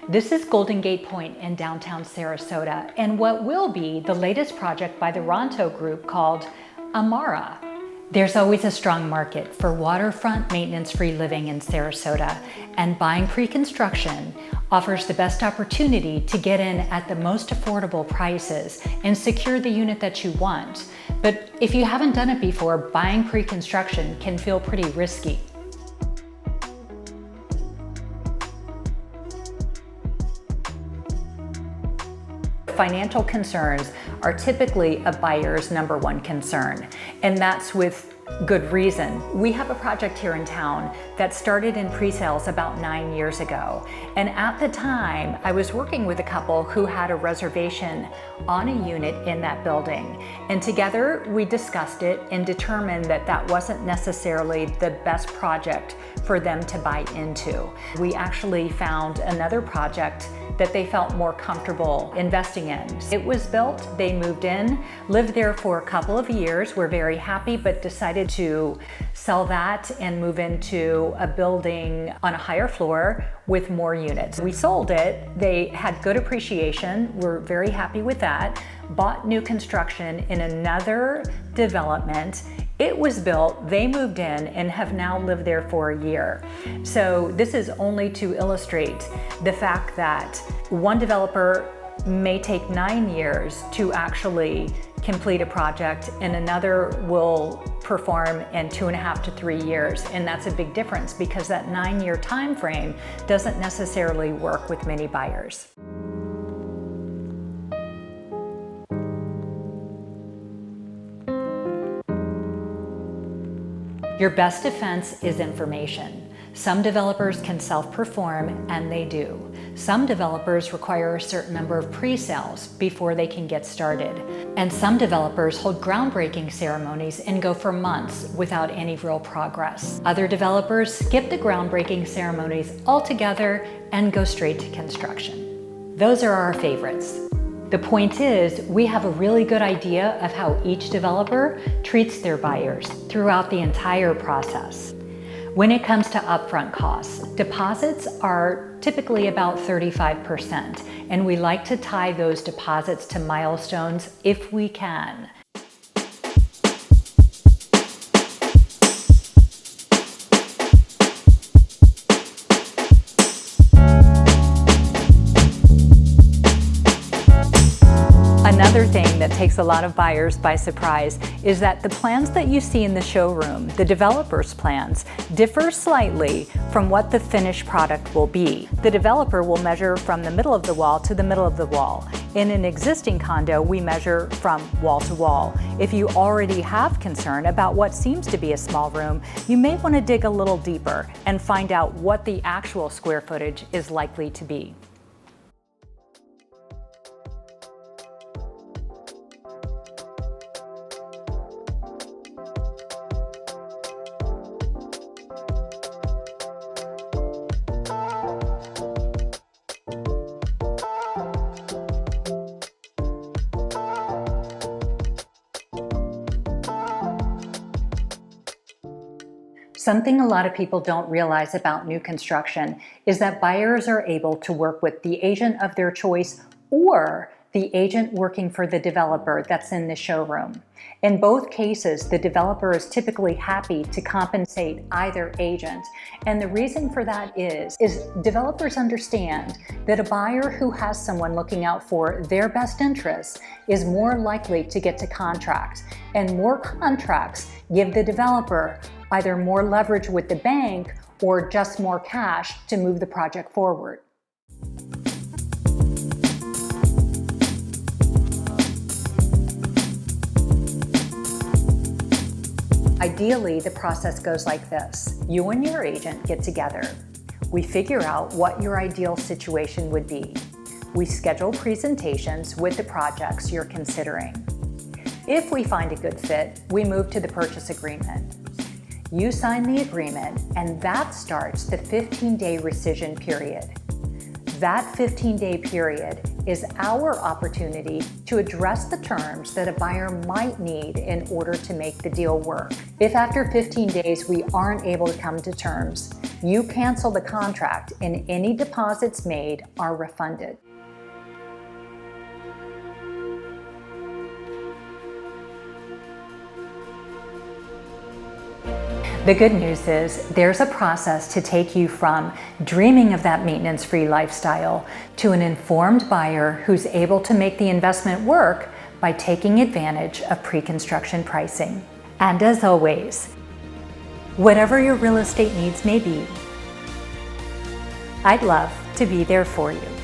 This is Golden Gate Point in downtown Sarasota, and what will be the latest project by the Ronto Group called Amara. There's always a strong market for waterfront maintenance-free living in Sarasota, and buying pre-construction offers the best opportunity to get in at the most affordable prices and secure the unit that you want. But if you haven't done it before, buying pre-construction can feel pretty risky. Financial concerns are typically a buyer's number one concern, and that's with good reason. We have a project here in town that started in pre-sales about 9 years ago, and at the time I was working with a couple who had a reservation on a unit in that building, and together we discussed it and determined that that wasn't necessarily the best project for them to buy into. We actually found another project that they felt more comfortable investing in. It was built, they moved in, lived there for a couple of years, were very happy, but decided to sell that and move into a building on a higher floor with more units. We sold it, they had good appreciation, we're very happy with that, bought new construction in another development. It was built, they moved in, and have now lived there for a year. So this is only to illustrate the fact that one developer may take 9 years to actually complete a project, and another will perform in 2.5 to 3 years. And that's a big difference because that 9-year time frame doesn't necessarily work with many buyers. Your best defense is information. Some developers can self-perform, and they do. Some developers require a certain number of pre-sales before they can get started. And some developers hold groundbreaking ceremonies and go for months without any real progress. Other developers skip the groundbreaking ceremonies altogether and go straight to construction. Those are our favorites. The point is, we have a really good idea of how each developer treats their buyers throughout the entire process. When it comes to upfront costs, deposits are typically about 35%, and we like to tie those deposits to milestones if we can. Another thing that takes a lot of buyers by surprise is that the plans that you see in the showroom, the developer's plans, differ slightly from what the finished product will be. The developer will measure from the middle of the wall to the middle of the wall. In an existing condo, we measure from wall to wall. If you already have concern about what seems to be a small room, you may want to dig a little deeper and find out what the actual square footage is likely to be. Something a lot of people don't realize about new construction is that buyers are able to work with the agent of their choice or the agent working for the developer that's in the showroom. In both cases, the developer is typically happy to compensate either agent. And the reason for that is developers understand that a buyer who has someone looking out for their best interests is more likely to get to contract. And more contracts give the developer either more leverage with the bank or just more cash to move the project forward. Ideally, the process goes like this. You and your agent get together. We figure out what your ideal situation would be. We schedule presentations with the projects you're considering. If we find a good fit, we move to the purchase agreement. You sign the agreement, and that starts the 15-day rescission period. That 15-day period is our opportunity to address the terms that a buyer might need in order to make the deal work. If after 15 days we aren't able to come to terms, you cancel the contract and any deposits made are refunded. The good news is there's a process to take you from dreaming of that maintenance-free lifestyle to an informed buyer who's able to make the investment work by taking advantage of pre-construction pricing. And as always, whatever your real estate needs may be, I'd love to be there for you.